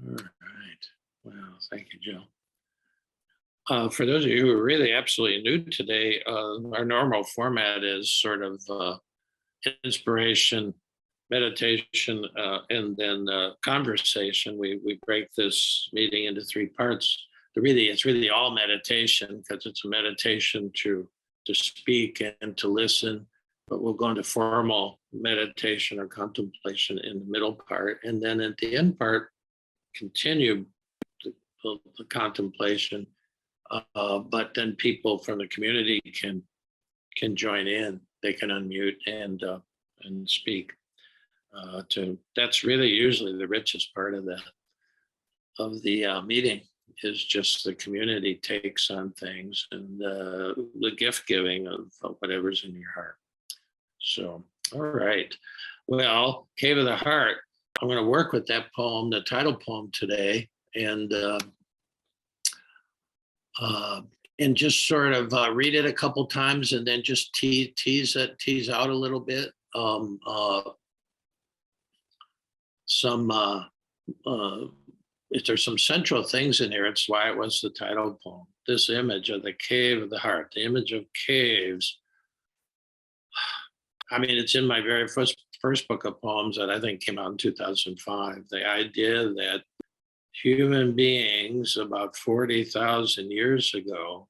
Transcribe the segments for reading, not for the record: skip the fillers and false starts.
All right. Well, thank you, Jill. For those of you who are really absolutely new today, our normal format is sort of inspiration, meditation, and then conversation. We break this meeting into three parts. It's really all meditation because it's a meditation to speak and to listen. But we'll go into formal meditation or contemplation in the middle part, and then at the end part, continue the contemplation. But then people from the community can join in. They can unmute and speak. That's really usually the richest part of the meeting, is just the community takes on things and the gift giving of whatever's in your heart. So, all right. Well, Cave of the Heart. I'm going to work with that poem, the title poem today, and just sort of read it a couple times and then just tease out a little bit. If there's some central things in here, it's why it was the title poem. This image of the cave of the heart, the image of caves. I mean, it's in my very first book of poems that I think came out in 2005. The idea that human beings about 40,000 years ago,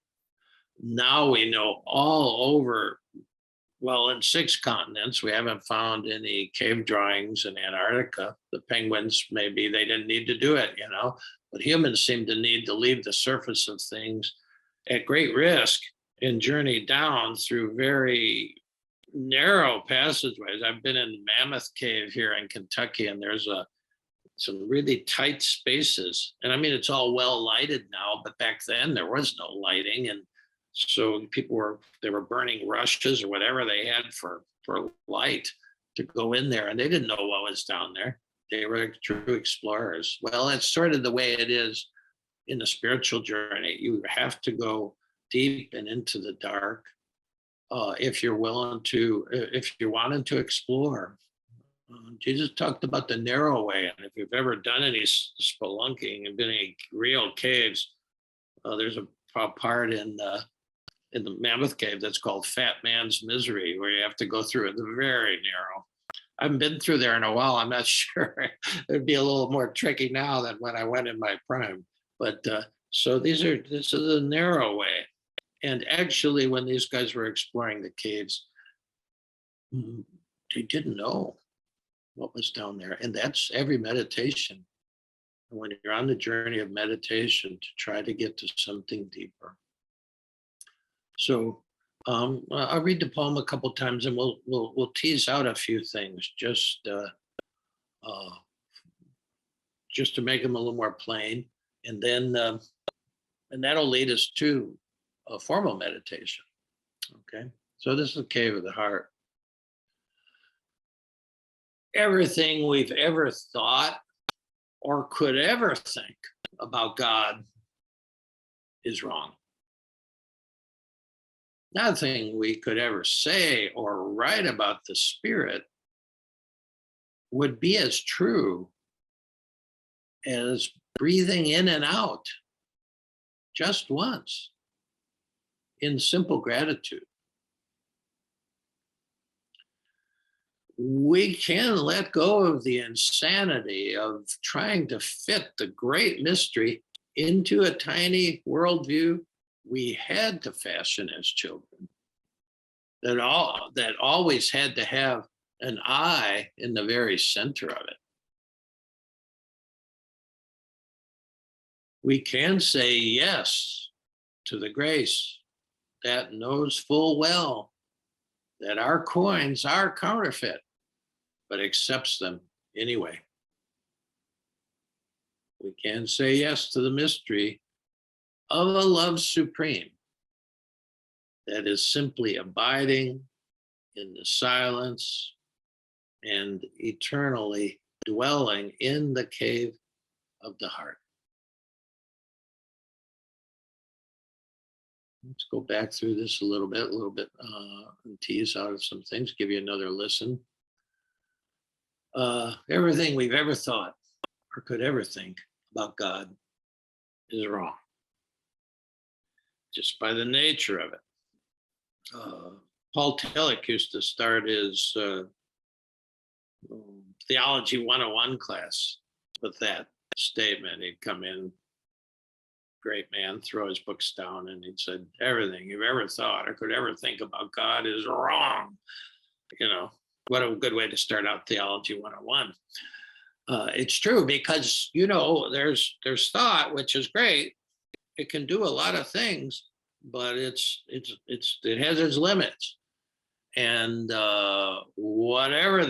now we know all over, well, in 6 continents, we haven't found any cave drawings in Antarctica. The penguins, maybe they didn't need to do it, but humans seem to need to leave the surface of things at great risk and journey down through very narrow passageways. I've been in the Mammoth Cave here in Kentucky, and there's some really tight spaces. And I mean, it's all well lighted now, but back then there was no lighting. And so they were burning rushes or whatever they had for light to go in there. And they didn't know what was down there. They were true explorers. Well, it's sort of the way it is in the spiritual journey. You have to go deep and into the dark if you're wanting to explore. Jesus talked about the narrow way, and if you've ever done any spelunking and been in any real caves, there's a part in the Mammoth Cave that's called Fat Man's Misery, where you have to go through it. They're very narrow. I haven't been through there in a while. I'm not sure. It'd be a little more tricky now than when I went in my prime. But so this is a narrow way. And actually, when these guys were exploring the caves, they didn't know what was down there. And that's every meditation. When you're on the journey of meditation, to try to get to something deeper. So I'll read the poem a couple times, and we'll tease out a few things just to make them a little more plain, and then and that'll lead us to a formal meditation. Okay, so this is the Cave of the Heart. Everything we've ever thought or could ever think about God is wrong. Nothing we could ever say or write about the Spirit would be as true as breathing in and out just once in simple gratitude. We can let go of the insanity of trying to fit the great mystery into a tiny worldview we had to fashion as children, that always had to have an I in the very center of it. We can say yes to the grace that knows full well that our coins are counterfeit, but accepts them anyway. We can say yes to the mystery of a love supreme that is simply abiding in the silence and eternally dwelling in the cave of the heart. Let's go back through this a little bit, and tease out of some things, give you another listen. Everything we've ever thought or could ever think about God is wrong, just by the nature of it. Paul Tillich used to start his Theology 101 class with that statement. He'd come in, great man, throw his books down, and he'd said, everything you've ever thought or could ever think about God is wrong. You know, what a good way to start out Theology 101. It's true because, you know, there's thought, which is great. It can do a lot of things, but it has its limits. And whatever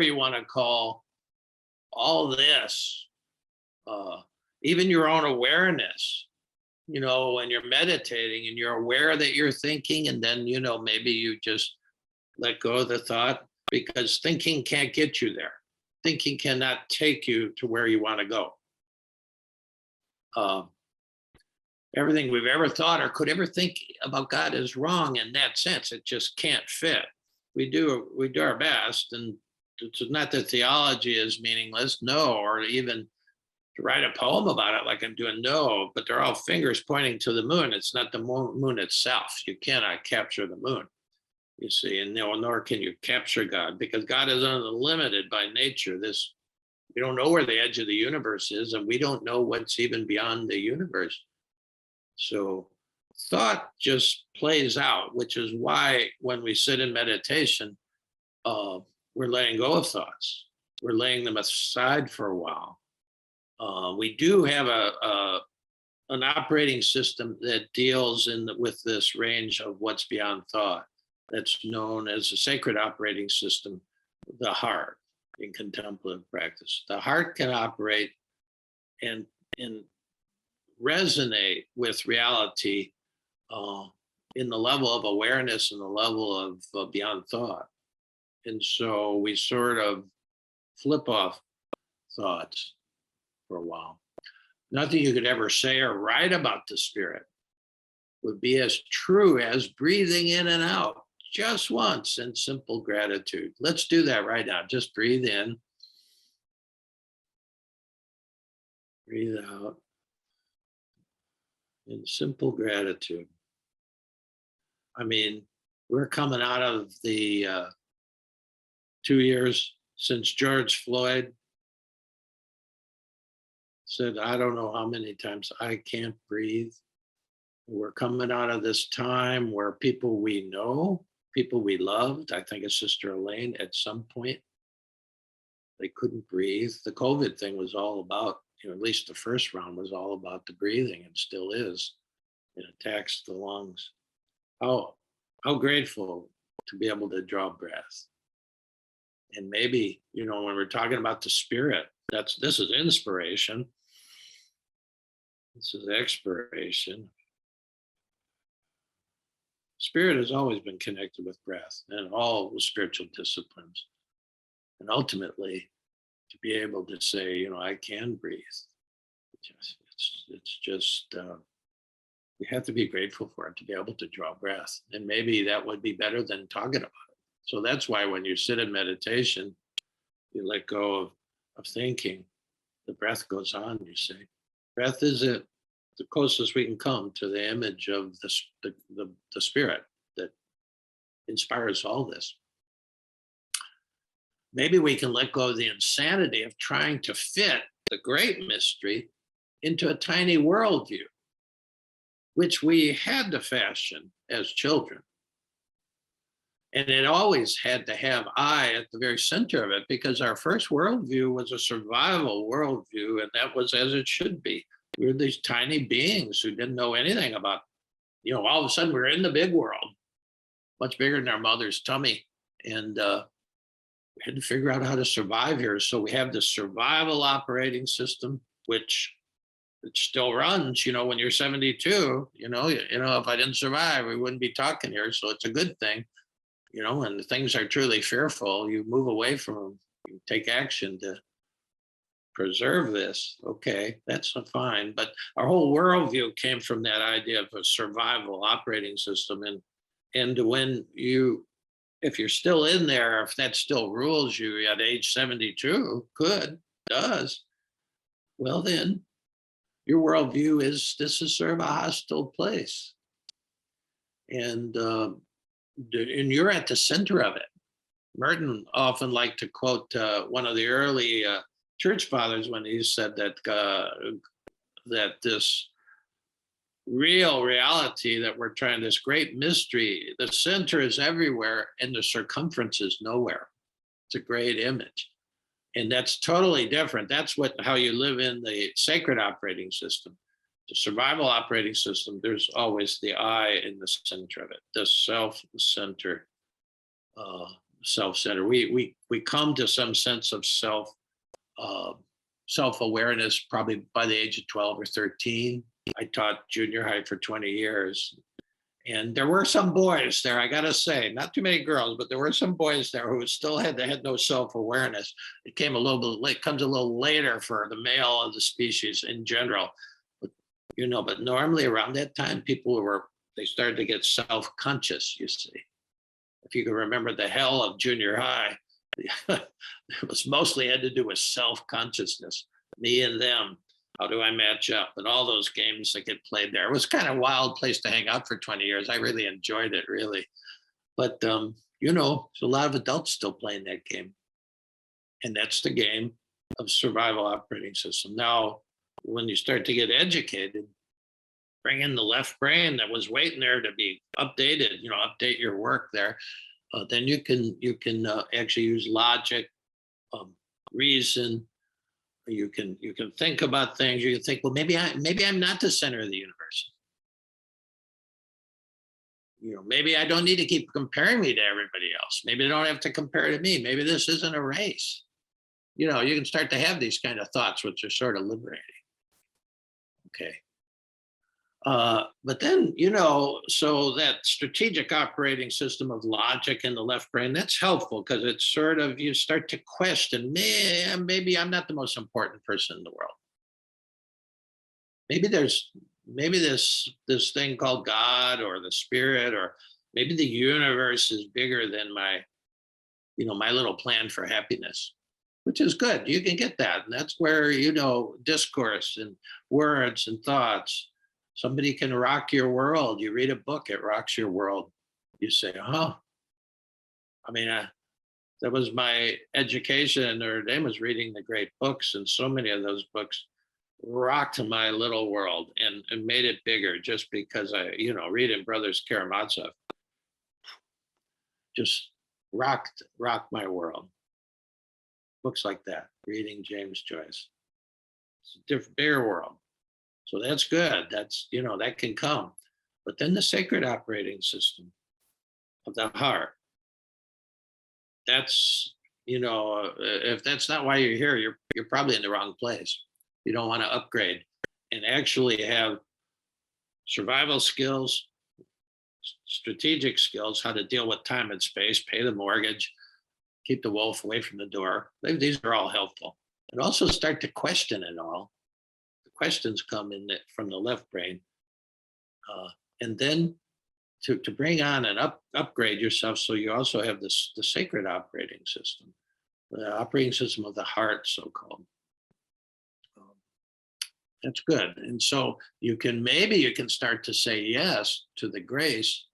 you want to call all this, even your own awareness, you know, when you're meditating and you're aware that you're thinking, and then, you know, maybe you just let go of the thought, because thinking can't get you there. Thinking cannot take you to where you want to go. Everything we've ever thought or could ever think about God is wrong in that sense. It just can't fit. We do our best, and it's not that theology is meaningless, no, or even to write a poem about it like I'm doing, no, but they're all fingers pointing to the moon. It's not the moon itself. You cannot capture the moon, you see, and nor can you capture God, because God is unlimited by nature. We don't know where the edge of the universe is, and we don't know what's even beyond the universe. So thought just plays out, which is why when we sit in meditation, we're letting go of thoughts. We're laying them aside for a while. We do have an operating system that deals with this range of what's beyond thought. That's known as a sacred operating system, the heart, in contemplative practice. The heart can operate and resonate with reality in the level of awareness and the level of beyond thought. And so we sort of flip off thoughts for a while. Nothing you could ever say or write about the spirit would be as true as breathing in and out just once in simple gratitude. Let's do that right now. Just breathe in, breathe out in simple gratitude. I mean, we're coming out of the 2 years since George Floyd said, I don't know how many times, I can't breathe. We're coming out of this time where people we know, people we loved, I think of Sister Elaine, at some point, they couldn't breathe. The COVID thing was all about, at least the first round was all about the breathing, and still is. It attacks the lungs. How grateful to be able to draw breath. And maybe, when we're talking about the spirit, this is inspiration. This is expiration. Spirit has always been connected with breath and all the spiritual disciplines. And ultimately, to be able to say, I can breathe. It's just, we have to be grateful for it, to be able to draw breath. And maybe that would be better than talking about it. So that's why when you sit in meditation, you let go of thinking. The breath goes on, you see. Breath is the closest we can come to the image of the spirit that inspires all this. Maybe we can let go of the insanity of trying to fit the great mystery into a tiny worldview, which we had to fashion as children. And it always had to have I at the very center of it, because our first worldview was a survival worldview, and that was as it should be. We were these tiny beings who didn't know anything about, all of a sudden we're in the big world, much bigger than our mother's tummy. And we had to figure out how to survive here. So we have this survival operating system, which it still runs, when you're 72, if I didn't survive, we wouldn't be talking here. So it's a good thing. When things are truly fearful, you move away from them. You take action to preserve this. Okay, that's fine. But our whole worldview came from that idea of a survival operating system. And when if you're still in there, if that still rules you at age 72, does, well, then your worldview is this is sort of a hostile place. And you're at the center of it. Merton often liked to quote one of the early church fathers when he said that this real reality that we're trying, this great mystery, the center is everywhere and the circumference is nowhere. It's a great image. And that's totally different. That's how you live in the sacred operating system. The survival operating system, there's always the I in the center of it, the self-center, self-center. We come to some sense of self-awareness probably by the age of 12 or 13. I taught junior high for 20 years. And there were some boys there, I gotta say, not too many girls, but there were some boys there who still had no self-awareness. It came a little bit late, comes a little later for the male of the species in general. But normally around that time, they started to get self-conscious, you see. If you can remember the hell of junior high, it was mostly had to do with self-consciousness, me and them. How do I match up? And all those games that get played there. It was kind of a wild place to hang out for 20 years. I really enjoyed it, really. But, there's a lot of adults still playing that game. And that's the game of survival operating system. Now, when you start to get educated, bring in the left brain that was waiting there to be updated, update your work there. Then you can actually use logic, reason. You can think about things. You can think, well, maybe I'm not the center of the universe. Maybe I don't need to keep comparing me to everybody else. Maybe I don't have to compare to me. Maybe this isn't a race. You can start to have these kind of thoughts, which are sort of liberating. Okay. But then, so that strategic operating system of logic in the left brain, that's helpful because it's sort of, you start to question, man, maybe I'm not the most important person in the world. Maybe there's this thing called God or the spirit, or maybe the universe is bigger than my little plan for happiness, which is good. You can get that. And that's where, discourse and words and thoughts. Somebody can rock your world. You read a book, it rocks your world. You say, oh, that was my education. Notre Dame was reading the great books, and so many of those books rocked my little world and made it bigger just because reading Brothers Karamazov just rocked my world. Books like that, reading James Joyce. It's a different, bigger world. So that's good. That's, that can come. But then the sacred operating system of the heart, that's, if that's not why you're here, you're probably in the wrong place. You don't want to upgrade and actually have survival skills, strategic skills, how to deal with time and space, pay the mortgage, keep the wolf away from the door. These are all helpful. And also start to question it all. Questions come from the left brain, and then to bring on and upgrade yourself, so you also have the sacred operating system, the operating system of the heart, so-called. That's good. And so you can start to say yes to the grace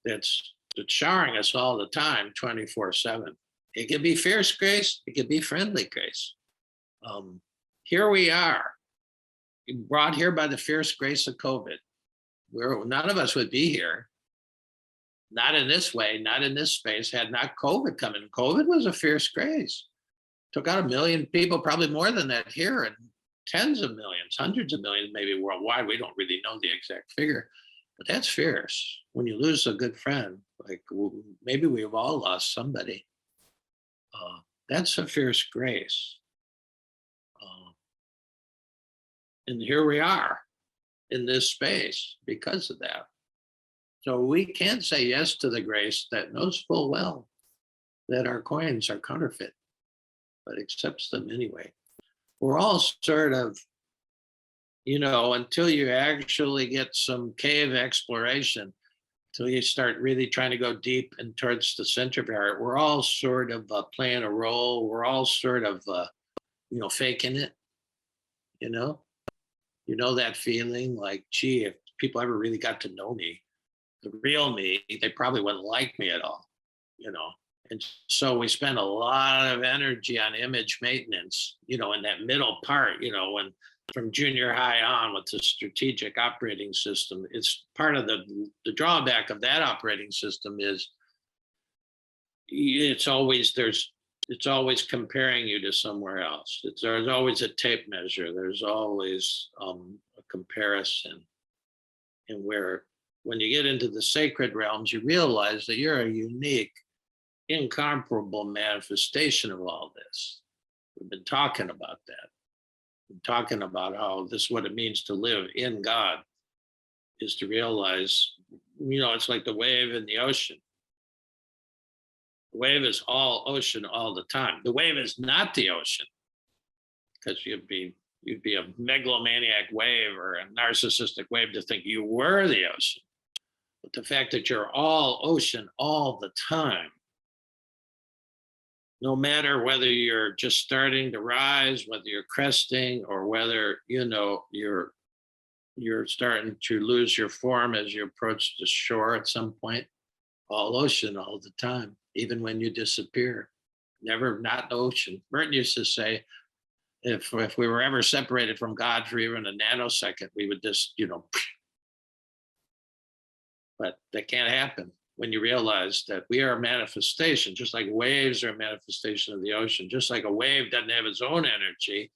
that's showering us all the time, 24/7. It can be fierce grace, it can be friendly grace. Here we are, brought here by the fierce grace of COVID. None of us would be here, not in this way, not in this space, had not COVID come in. COVID was a fierce grace. Took out 1 million people, probably more than that here, and tens of millions, hundreds of millions, maybe worldwide. We don't really know the exact figure, but that's fierce. When you lose a good friend, like maybe we've all lost somebody. That's a fierce grace. And here we are in this space because of that. So we can't say yes to the grace that knows full well that our coins are counterfeit, but accepts them anyway. We're all sort of, until you actually get some cave exploration, until you start really trying to go deep and towards the center of your heart, we're all sort of playing a role. We're all sort of faking it, you know, that feeling like, gee, if people ever really got to know me, the real me, they probably wouldn't like me at all, you know. And so we spend a lot of energy on image maintenance, in that middle part, when from junior high on with the strategic operating system. It's part of the drawback of that operating system is it's always comparing you to somewhere else. There's always a tape measure. There's always a comparison. And when you get into the sacred realms, you realize that you're a unique, incomparable manifestation of all this. We've been talking about that. We're talking about how what it means to live in God is to realize, it's like the wave in the ocean. The wave is all ocean all the time. The wave is not the ocean, because you'd be a megalomaniac wave or a narcissistic wave to think you were the ocean. But the fact that you're all ocean all the time, no matter whether you're just starting to rise, whether you're cresting, or whether you're starting to lose your form as you approach the shore at some point, all ocean all the time, even when you disappear, never not ocean. Merton used to say, if we were ever separated from God for even a nanosecond, we would just, but that can't happen when you realize that we are a manifestation, just like waves are a manifestation of the ocean, just like a wave doesn't have its own energy.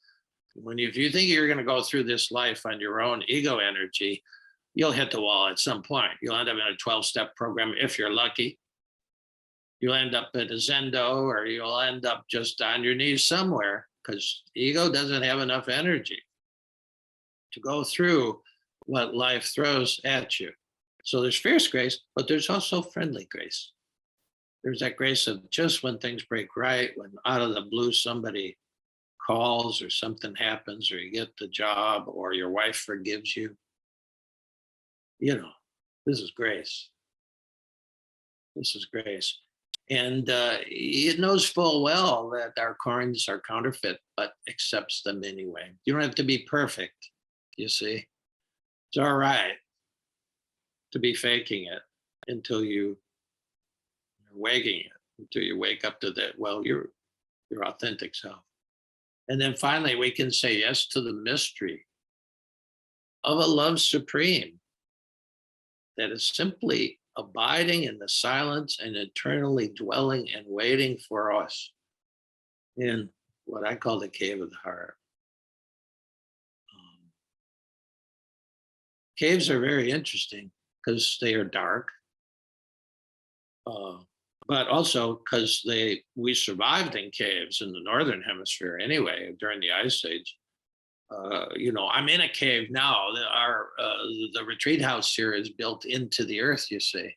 If you think you're going to go through this life on your own ego energy, you'll hit the wall at some point. You'll end up in a 12-step program if you're lucky. You'll end up at a Zendo, or you'll end up just on your knees somewhere, because ego doesn't have enough energy to go through what life throws at you. So there's fierce grace, but there's also friendly grace. There's that grace of just when things break right, when out of the blue somebody calls or something happens, or you get the job, or your wife forgives you. This is grace. This is grace. And it knows full well that our coins are counterfeit, but accepts them anyway. You don't have to be perfect, you see. It's all right to be faking it until you're waking it, until you wake up to that, your authentic self. And then finally, we can say yes to the mystery of a love supreme that is simply abiding in the silence and eternally dwelling and waiting for us in what I call the cave of the heart. Caves are very interesting because they are dark, but also because we survived in caves in the northern hemisphere anyway during the Ice Age. I'm in a cave now. The retreat house here is built into the earth, you see,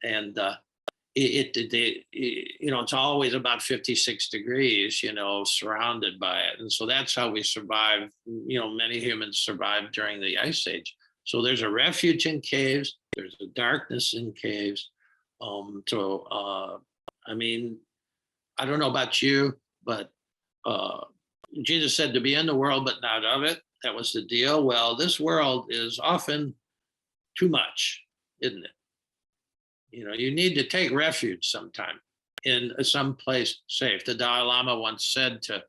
and it's always about 56 degrees, surrounded by it, and so that's how we survive. Many humans survived during the Ice Age. So there's a refuge in caves. There's a darkness in caves. I don't know about you, but Jesus said to be in the world, but not of it. That was the deal. Well, this world is often too much, isn't it? You need to take refuge sometime in some place safe. The Dalai Lama once said to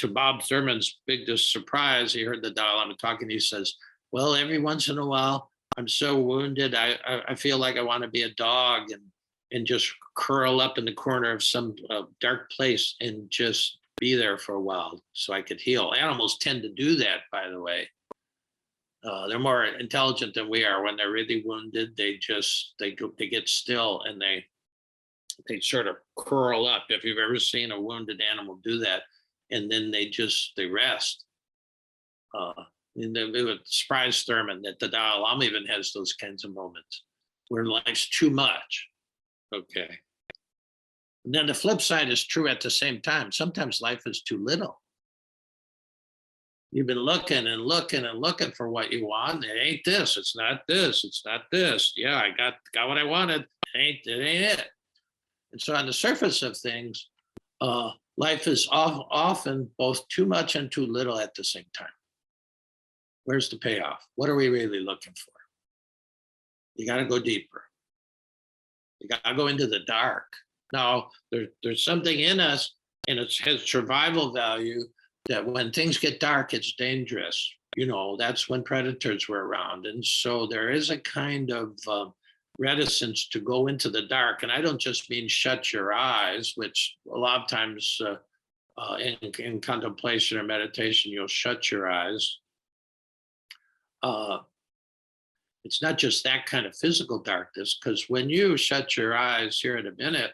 Bob Thurman's biggest surprise, he heard the Dalai Lama talking. He says, well, every once in a while, I'm so wounded. I feel like I want to be a dog and just curl up in the corner of some dark place and just be there for a while so I could heal. Animals tend to do that, by the way. They're more intelligent than we are. When they're really wounded, they get still and they sort of curl up. If you've ever seen a wounded animal do that, and then they rest. And it would surprise Thurman that the Dalai Lama even has those kinds of moments where life's too much. Okay. And then the flip side is true at the same time. Sometimes life is too little. You've been looking and looking and looking for what you want. It ain't this. It's not this. It's not this. Yeah, I got what I wanted. It ain't it. And so on the surface of things, life is often both too much and too little at the same time. Where's the payoff? What are we really looking for? You got to go deeper. You got to go into the dark. Now, there's something in us, and it has survival value, that when things get dark, it's dangerous. That's when predators were around. And so there is a kind of reticence to go into the dark. And I don't just mean shut your eyes, which a lot of times in contemplation or meditation, you'll shut your eyes. It's not just that kind of physical darkness, because when you shut your eyes here in a minute,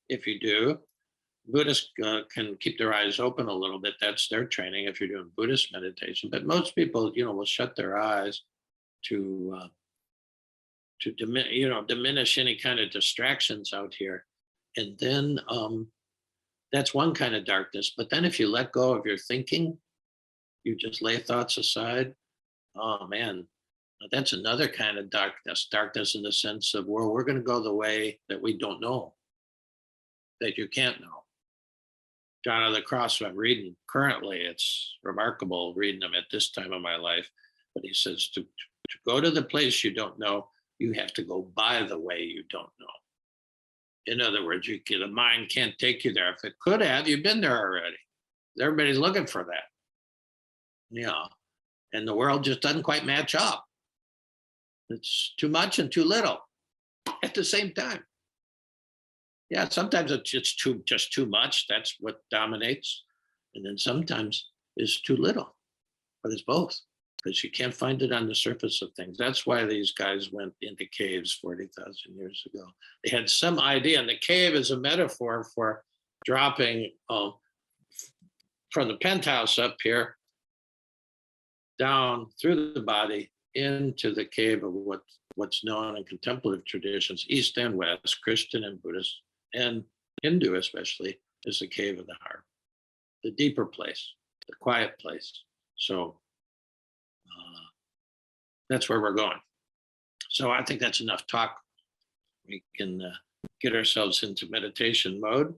if you do, Buddhists can keep their eyes open a little bit. That's their training if you're doing Buddhist meditation. But most people, will shut their eyes to diminish any kind of distractions out here. And then that's one kind of darkness. But then if you let go of your thinking, you just lay thoughts aside. Oh man, that's another kind of darkness. Darkness in the sense of, well, we're going to go the way that we don't know, that you can't know. John of the Cross, I'm reading currently, it's remarkable reading them at this time of my life. But he says to go to the place you don't know, you have to go by the way you don't know. In other words, the mind can't take you there. If it could have, you've been there already. Everybody's looking for that. Yeah. And the world just doesn't quite match up. It's too much and too little at the same time. Yeah, sometimes it's just too much. That's what dominates. And then sometimes it's too little, but it's both, because you can't find it on the surface of things. That's why these guys went into caves 40,000 years ago. They had some idea, and the cave is a metaphor for dropping from the penthouse up here down through the body into the cave of what's known in contemplative traditions, East and West, Christian and Buddhist, and Hindu especially, is the cave of the heart, the deeper place, the quiet place. So that's where we're going. So I think that's enough talk. We can get ourselves into meditation mode.